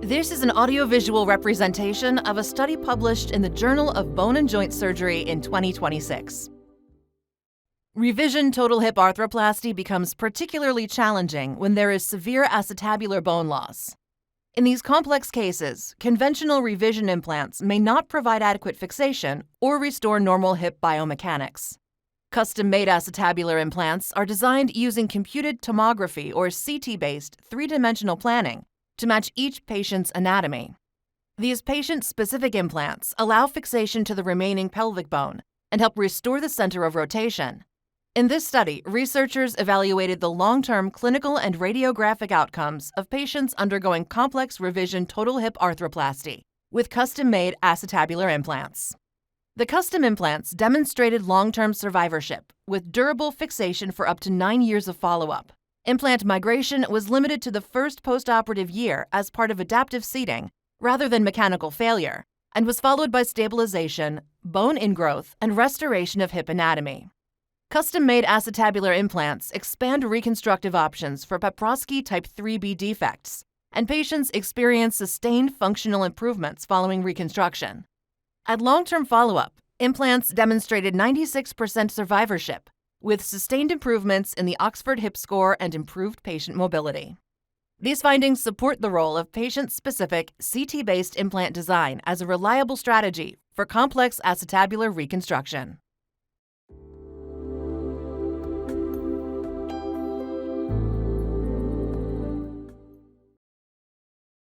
This is an audiovisual representation of a study published in the Journal of Bone and Joint Surgery in 2026. Revision total hip arthroplasty becomes particularly challenging when there is severe acetabular bone loss. In these complex cases, conventional revision implants may not provide adequate fixation or restore normal hip biomechanics. Custom-made acetabular implants are designed using computed tomography or CT-based three-dimensional planning to match each patient's anatomy. These patient-specific implants allow fixation to the remaining pelvic bone and help restore the center of rotation. In this study, researchers evaluated the long-term clinical and radiographic outcomes of patients undergoing complex revision total hip arthroplasty with custom-made acetabular implants. The custom implants demonstrated long-term survivorship with durable fixation for up to 9 years of follow-up. Implant migration was limited to the first postoperative year as part of adaptive seating rather than mechanical failure, and was followed by stabilization, bone ingrowth, and restoration of hip anatomy. Custom-made acetabular implants expand reconstructive options for Paprosky type 3B defects, and patients experience sustained functional improvements following reconstruction. At long-term follow-up, implants demonstrated 96% survivorship, with sustained improvements in the Oxford Hip Score and improved patient mobility. These findings support the role of patient-specific CT-based implant design as a reliable strategy for complex acetabular reconstruction.